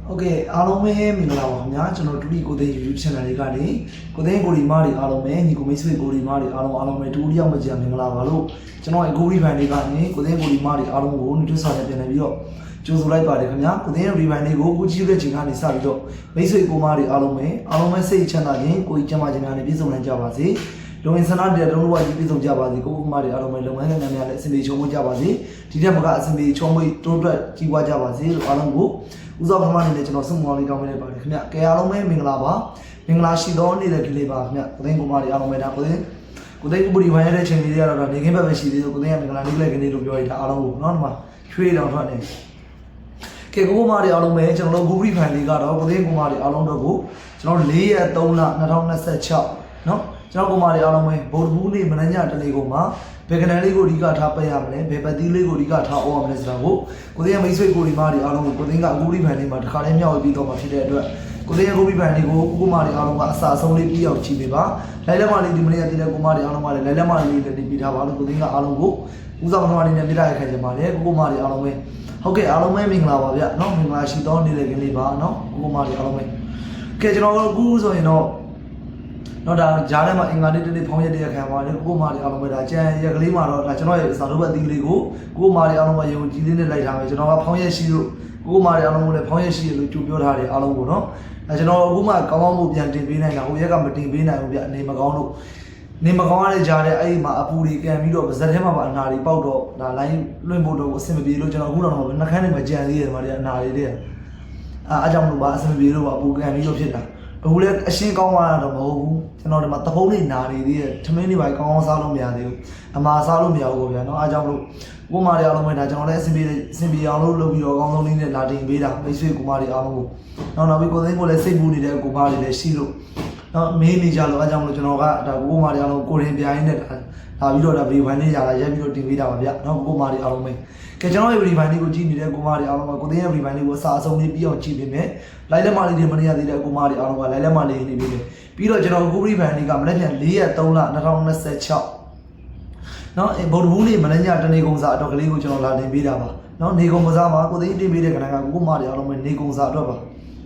Okay, alome mingla nya channel tudi ko de YouTube channel ka ni ko de ko ri ma ri alome ni ko mai swe ko ri ma ri alome tu ri yaw ma jia mingla ba lo channel ko ri ban ni ka ni ko de ko ri ma ri alome ko ni tu sa ne pian ne bi ro ကျိုးဆိုလိုက်ပါတယ်ခင်ဗျာကိုသိန်းရီဘိုင်လေးကိုကိုကြည့်တဲ့ချိန်ကနေစပြီးတော့မိတ်ဆွေကိုမတွေအားလုံးပဲစိတ်ချမ်းသာခြင်းကိုကြီးကျန်းမာခြင်းများနဲ့ပြည့်စုံနိုင်ကြပါစေလုံရင်ဆန္ဒတဲ့တုံးဝါကြီးပြည့်စုံကြပါစေကိုမတွေအားလုံးပဲလုပ်ငန်းတွေများလည်းအဆင်ပြေချုံးမကြပါစေဒီထက်မကအဆင်ပြေချုံးမတိုးတက်ကြီးပွားကြပါစေလို့အားလုံးကိုဦးစွာပထမနေ့နဲ့ကျွန်တော်ဆုမွန်လေးတောင်းပေးလိုက်ပါတယ်ခင်ဗျာကဲအားလုံးပဲမင်္ဂလာပါမင်္ဂလာရှိသောနေ့တဲ့ကလေးပါခင်ဗျာကိုသိန်းကိုမတွေအားလုံးပဲဒါကိုသိန်းပရိဝိုင်းရတဲ့ချိန်လေးတွေကတော့နေခင်းဘက်ပဲရှိသေးတယ်ကိုသိန်းကမင်္ဂလာနေ့လည်းကနေလို့ပြောရတာအားလုံးကိုနော်ဒီမှာရွှေတောင်ထွက်နေကဲကိုမာရီအားလုံးပဲကျွန်တော်တို့ Google Fan လေးကတော့ကိုသိန်းကိုမာရီအားလုံးတို့ကိုကျွန်တော်4ရက်3လ2026เนาะကျွန်တော်ကိုမာရီအားလုံးပဲဗုဒ္ဓဘူးနေ့မနက်ညတနေ့ကိုမှာဘယ်ကနန်းလေးကိုအဓိကထားပိတ်ရမလဲဘယ်ပတ်သီးလေးကိုအဓိကထားအော်ရမလဲဆိုတာကိုကိုသိန်းမိတ်ဆွေကိုဒီမာရီအားလုံးကိုကိုသိန်းက Google Fan လေးမှာတစ်ခါတည်းမျှဝေပြီးတော့မှာဖြစ်တဲ့အတွက်ကိုသိန်း Google Fan လေးကိုကိုမာရီအားလုံးကအစာအဆုံးလေးပြီးအောင်ကြည့်ပေးပါလိုက်လက်မလေးဒီမနေ့ကတည်းကကိုမာရီအားလုံးကလည်းလိုက်လက်မလေးလည်းတင်ပြထားပါလို့ကိုသိန်းကအားလုံးကိုဦးဆောင်ပထမနေ့နဲ့ပြထားရခဲ့ကြပါတယ်ကိုမာရီအားလုံးပဲဟုတ်ကဲ့အားလုံးပဲမင်္ဂလာပါဗျာเนาะမင်္ဂလာရှိသောနေ့လေးကလေးပါเนาะကိုမလေးအားလုံးပဲကဲကျွန်တော်တို့အခုဆိုရင်တော့ဒါဂျားထဲမှာအင်္ဂါနေ့တနေ့ဖောင်းရက်တရက်ခံပါတယ်ကိုမလေးအားလုံးပဲဒါကြံရက်ကလေးမှာတော့ဒါကျွန်တော်ရဲ့စာထုတ်ပတ်သီးလေးကိုမလေးအားလုံးပဲယုံကြည်လေးနဲ့လိုက်ထားမယ်ကျွန်တော်ကဖောင်းရက်ရှိလို့ကိုမလေးအားလုံးကိုလည်းဖောင်းရက်ရှိလို့ကြိုပြောထားတယ်အားလုံးကိုเนาะအဲကျွန်တော်အခုမှကောင်းကောင်းမှုပြန်တင်ပေးနိုင်တာဟိုရက်ကမတင်ပေးနိုင်ဘူးဗျအနေမကောင်းလို့နေမကောင်းရတဲ့ကြားတဲ့အဲ့ဒီမှာအပူတွေကန်ပြီးတော့ပါဇက်ထဲမှာပါအနာတွေပေါက်တော့ဒါလိုင်းလွှင့်ဖို့တော့အဆင်မပြေလို့ကျွန်တော်အခုတော့နှခမ်းတွေမှာကြံသေးတယ်မှာအနာတွေတဲ့အားကြောင့်လို့ပါအဆင်မပြေလို့ပါအပူကန်ပြီးတော့ဖြစ်တာအခုလည်းအရှင်းကောင်းသွားတာတော့မဟုတ်ဘူးကျွန်တော်ဒီမှာသဖုံးတွေနာနေသေးတယ်ထမင်းတွေပါကောင်းကောင်းစားလို့မရသေးဘူးအမာစားလို့မရဘူးပေါ့ဗျာเนาะအားကြောင့်လို့ကိုမာတွေအားလုံးပဲဒါကျွန်တော်လည်းအဆင်ပြေအောင်လို့လုပ်ပြီးတော့အကောင်းဆုံးလေးနဲ့လာတင်ပေးတာမိတ်ဆွေကိုမာတွေအားလုံးကိုနောက်ပြီးကိုသိန်းကိုလည်းစိတ်ပူနေတဲ့ကိုမာတွေလည်းရှိလို့နော်မင်းနေကြလို့အားကြောင့်လို့ကျွန်တော်ကဒါကိုမာတွေအားလုံးကိုရင်ပြိုင်နဲ့လာပြီးတော့ဒါဗီဒီယိုဖိုင်လေးရလာရက်ပြီးတော့တင်ပေးတာပါဗျနော်ကိုမာတွေအားလုံးပဲကဲကျွန်တော်ရဲ့ဗီဒီယိုဖိုင်လေးကိုကြည့်နေတဲ့ကိုမာတွေအားလုံးကကိုသိန်းရဲ့ဗီဒီယိုဖိုင်လေးကိုအစားအဆုံးလေးပြီးအောင်ကြည့်ပေးမယ်လိုက်လက်မလေးတွေမနေရသေးတဲ့ကိုမာတွေအားလုံးကလိုက်လက်မလေးနေပြီးတယ်ပြီးတော့ကျွန်တော်ကိုဗီဒီယိုဖိုင်လေးကမနေ့ပြန်4ရက်3လ2026နော်ဗုဒ္ဓဘူးနေ့မနေ့ညတနေ့ကုန်စာအတော့ကလေးကိုကျွန်တော်လာတင်ပေးတာပါနော်နေကုန်ကစားမှာကိုသိန်းတင်ပေးတဲ့ကဏ္ဍကကိုမာတွေအားလုံးပဲနေကုန်စာအတွက်ပါ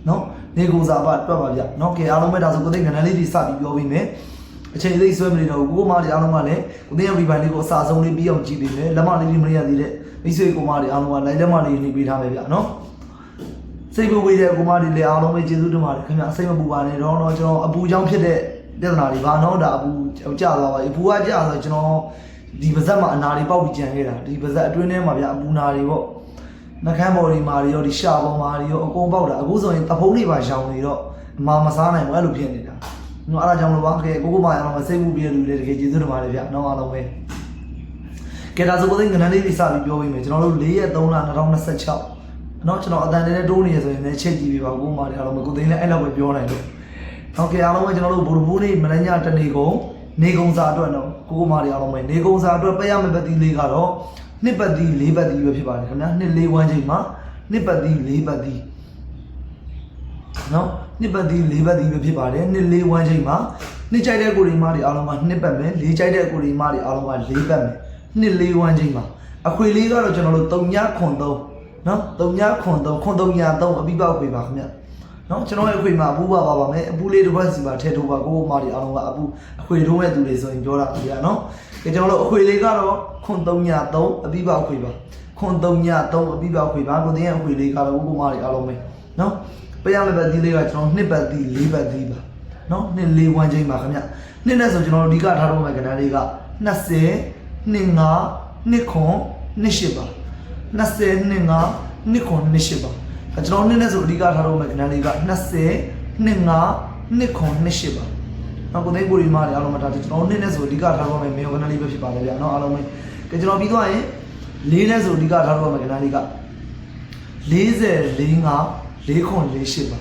နော်နေကုန်စာပါအတွက်ပါဗျနော်ကဲအားလုံးပဲဒါဆိုကိုသိန်းကဏ္ဍလေးတွေစပြီးပြောပြီးမယ်အချိန်လေးဆွဲမနေတော့ဘူးကိုမာတွေအားလုံးကလည်းကိုသိန်းရဲ့ဗီဒီယိုလေးကိုအစားဆုံးလေးပြီးအောင်ကြည့်ပေးမယ်လက်မလေးတွေမရသေးတဲ့မိတ်ဆွေကိုမာတွေအားလုံးကလိုက်လက်မလေးနေပေးထားမယ်ဗျနော်စိတ်ပူပေးတဲ့ကိုမာတွေလည်းအားလုံးပဲကျေးဇူးတင်ပါတယ်ခင်ဗျစိတ်မပူပါနဲ့တော့ကျွန်တော်အပူကြောင့်ဖြစ်တဲ့ပြဿနာတွေပါနော်ဒါအပူကျသွားပါပြီအပူကကျဆိုကျွန်တော်ဒီပါဇက်မှာအနာတွေပေါက်ပြီးကြံခဲ့တာဒီပါဇက်အတွင်းထဲမှာဗျအပူနာတွေပေါ့နှခမ်းပေါ်တွေမာတွေရောဒီရှာပေါ်မာတွေရောအကုန်ပေါက်တာအခုဆိုရင်တဖုံးတွေပါရောင်နေတော့အမာမစားနိုင်ဘူးအဲ့လိုဖြစ်နေတာနော်အားကြောင့်လို့ပါခဲကိုမာအောင်စိတ်မှုပြည့်လူတွေတကယ်ကျေးဇူးတင်ပါတယ်ဗျနော်အားလုံးပဲကဲဒါဆိုကိုသိန်းကဏ္ဍလေးတွေစပြီးပြောပေးမယ်ကျွန်တော်တို့4ရက်3လ2026နော်ကျွန်တော်အတန်နေတဲ့တိုးနေရဆိုရင်လည်းချက်ကြည့်ပေးပါကိုမာတွေအားလုံးပဲကိုသိန်းလည်းအဲ့လောက်ပဲပြောနိုင်လို့ဟုတ်ကဲအားလုံးပဲကျွန်တော်တို့ဗုဒ္ဓဘူးနေ့မနေ့ညတနေ့ကုန်နေကုန်စာအတွက်နော်ကိုမာတွေအားလုံးပဲနေကုန်စာအတွက်ပေးရမယ့်ပတ်သီးလေးကတော့နှစ်ပတ်သီး4ပတ်သီးပဲဖြစ်ပါတယ်ခင်ဗျာနှစ်4ဝန်းချိန်မှာနှစ်ပတ်သီး4ပတ်သီးနော်နှစ်ပတ်သီး4ပတ်သီးပဲဖြစ်ပါတယ်နှစ်4ဝန်းချိန်မှာနှစ်ကြိုက်တဲ့ကိုရီမားတွေအားလုံးကနှစ်ပတ်မယ်4ကြိုက်တဲ့ကိုရီမားတွေအားလုံးက4ပတ်မယ်နှစ်4ဝန်းချိန်မှာအခွေလေးကတော့ကျွန်တော်တို့3ညခွန်3နော်3ညခွန်3ခွန်3ည3အပြီးပေါက်ခွေပါခင်ဗျာနော်ကျွန်တော်ရဲ့အခွေမှာအပူပါမယ်အပူလေးတစ်ပတ်စီပါထည့်ထိုးပါကိုမားတွေအားလုံးကအပူအခွေထိုးမဲ့သူတွေဆိုရင်ပြောတာဗျာနော်ကဲကျွန်တော်တို့အခွေလေးကတော့ခွန်3ည3အပြီးပေါက်ခွေပါခွန်3ည3အပြီးပေါက်ခွေပါကိုတင်းရဲ့အခွေလေးကတော့ကိုမားတွေအားလုံးပဲနော်ပေးရမယ့်ပတ်သီးလေးကကျွန်တော်နှစ်ပတ်သီး4ပတ်သီးပါနော်နှစ်4ဝန်းချိန်ပါခင်ဗျနှစ်နဲ့ဆိုကျွန်တော်တို့အဓိကထားတော့မယ့်ကဏ္ဍလေးက20နှစ်5နှစ်ခွန်နှစ်8ပါ20နှစ်5နှစ်ခွန်နှစ်8ပါကျွန်တော်နှစ်နဲ့ဆိုအဓိကထားတော့မယ့်ကဏ္ဍလေးက20နှစ်5နှစ်ခွန်နှစ်8ပါနောက်ကိုသိန်းကိုရီမားတွေအားလုံးမထားတယ်ကျွန်တော်နှစ်နဲ့ဆိုအဓိကထားတော့မယ့်မေယကဏ္ဍလေးပဲဖြစ်ပါတယ်ဗျာနော်အားလုံးပဲကဲကျွန်တော်ပြီးသွားရင်4နဲ့ဆိုအဓိကထားတော့မယ့်ကဏ္ဍလေးက40 45 4ခွန်4 8ပါ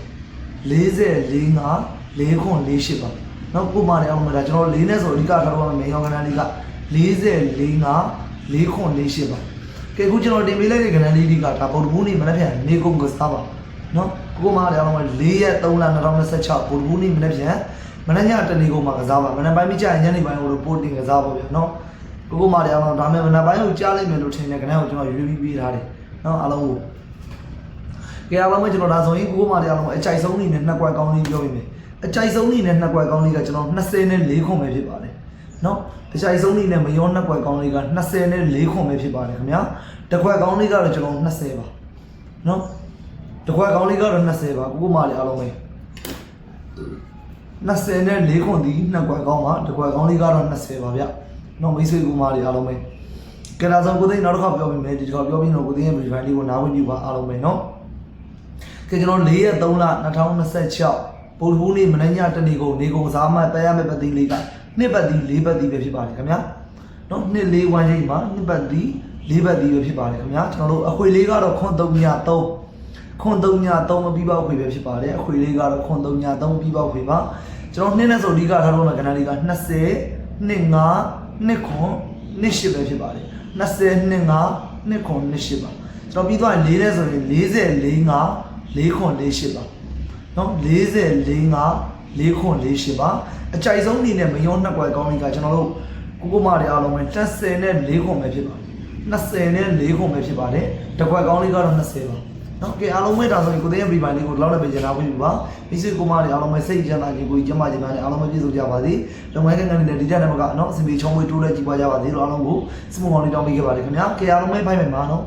40 45 4ခွန်4 8ပါနောက်ကိုမားတွေအားလုံးမထားကျွန်တော်4နဲ့ဆိုအဓိကထားတော့မယ့်မေယကဏ္ဍလေးက40 45 4ခွန်4 8ပါကဲအခုကျွန်တော်တင်ပေးလိုက်တဲ့ကဏ္ဍလေးတွေကဒါဗုဒ္ဓဘူးနေ့မနက်ဖြန်နေကုန်ကစားပါနော်ကိုမားတွေအားလုံးက4ရက်3လ2026ဗုဒ္ဓဘူးနေ့မနက်ဖြန်မနက်ညတနေ့ကုန်မှာကစားပါမနက်ပိုင်းမကြရင်ညနေပိုင်းကိုပို့တင်ကစားပါဗျာနော်ကိုမားတွေအားလုံးဒါမဲ့မနက်ပိုင်းကိုကြားလိုက်မယ်လို့ထင်တဲ့ကဏ္ဍကိုကျွန်တော်ရွေးပြီးပေးထားတယ်နော်အားလုံးကိုက ကဲအားလုံးပဲကျွန်တော်ဒါဆိုရင်ကိုမာတွေအားလုံးအကြိုက်ဆုံးနေနဲ့2ကွက်ကောင်းလေးပြောပြမယ်အကြိုက်ဆုံးနေနဲ့2ကွက်ကောင်းလေးကကျွန်တော်24ခွန်ပဲဖြစ်ပါတယ်နော်အကြိုက်ဆုံးနေနဲ့မရော2ကွက်ကောင်းလေးက24ခွန်ပဲဖြစ်ပါတယ်ခင်ဗျာတစ်ခွက်ကောင်းလေးကတော့ကျွန်တော်20ပါနော်တစ်ခွက်ကောင်းလေးကတော့20ပါကိုမာတွေအားလုံးပဲ24ခွန်ဒီ2ကွက်ကောင်းပါတစ်ခွက်ကောင်းလေးကတော့20ပါဗျနော်မိတ်ဆွေကိုမာတွေအားလုံးပဲကဲဒါဆိုကိုသိန်းနောက်တစ်ခါပြောပြမယ်ဒီတစ်ခါပြောပြီးတော့ကိုသိန်းရဲ့ review လေးကိုနားဝင်ပြပါအားလုံးပဲနော်ကဲကျွန်တော်4ရက်3လ2026ပို့ဘူးနေ့မနေ့ညတနေ့ကိုနေကုန်စားမှတက်ရမယ့်ပတ်တိလေးကနှစ်ပတ်တိ4ပတ်တိပဲဖြစ်ပါတယ်ခင်ဗျာနော်နှစ်4ဝမ်းချိန်မှာနှစ်ပတ်တိ4ပတ်တိပဲဖြစ်ပါတယ်ခင်ဗျာကျွန်တော်တို့အခွေလေးကတော့ခွန်3ည3ခွန်3ည3မပြီးပေါက်ခွေပဲဖြစ်ပါတယ်အခွေလေးကတော့ခွန်3ည3ပြီးပေါက်ခွေပါကျွန်တော်နှစ်နဲ့ဆိုအဓိကထားတော့မှကဏ္ဍလေးက20နှစ်5နှစ်ခွန်နှစ်8ပဲဖြစ်ပါတယ်20နှစ်5နှစ်ခွန်နှစ်8ပါကျွန်တော်ပြီးသွားရင်4နဲ့ဆိုရင်44 5 4ခွန်4 8ပါနော်44 5 4ခွန်4 8ပါအကြိုက်ဆုံးအနေနဲ့မယော2ကွက်ကောင်းလေးကကျွန်တော်တို့ကိုမာတွေအားလုံးပဲ30နဲ့4ခွန်ပဲဖြစ်ပါတယ်20နဲ့4ခွန်ပဲဖြစ်ပါတယ်တစ်ကွက်ကောင်းလေးကတော့20ပါနော်ကဲအားလုံးပဲဒါဆိုရင်ကိုသိန်းရဲ့ review လေးကိုလောက်နဲ့ပဲကျန်တာဝင်ပြီပါမိစေကိုမာတွေအားလုံးပဲစိတ်ကြမ်းသာခြင်းကိုကျမ်းမာခြင်းများနဲ့အားလုံးပဲပြည့်စုံကြပါစေလုပ်ငန်းကဏ္ဍနဲ့ဒီကြတဲ့ဘက်ကနော်အစီအမံချောင်းမွေးတိုးလဲကြည့်ပါကြပါစေလို့အားလုံးကိုစမုံကောင်းလေးတောင်းပေးခဲ့ပါတယ်ခင်ဗျာကဲအားလုံးပဲဖိုင်မယ်ပါနော်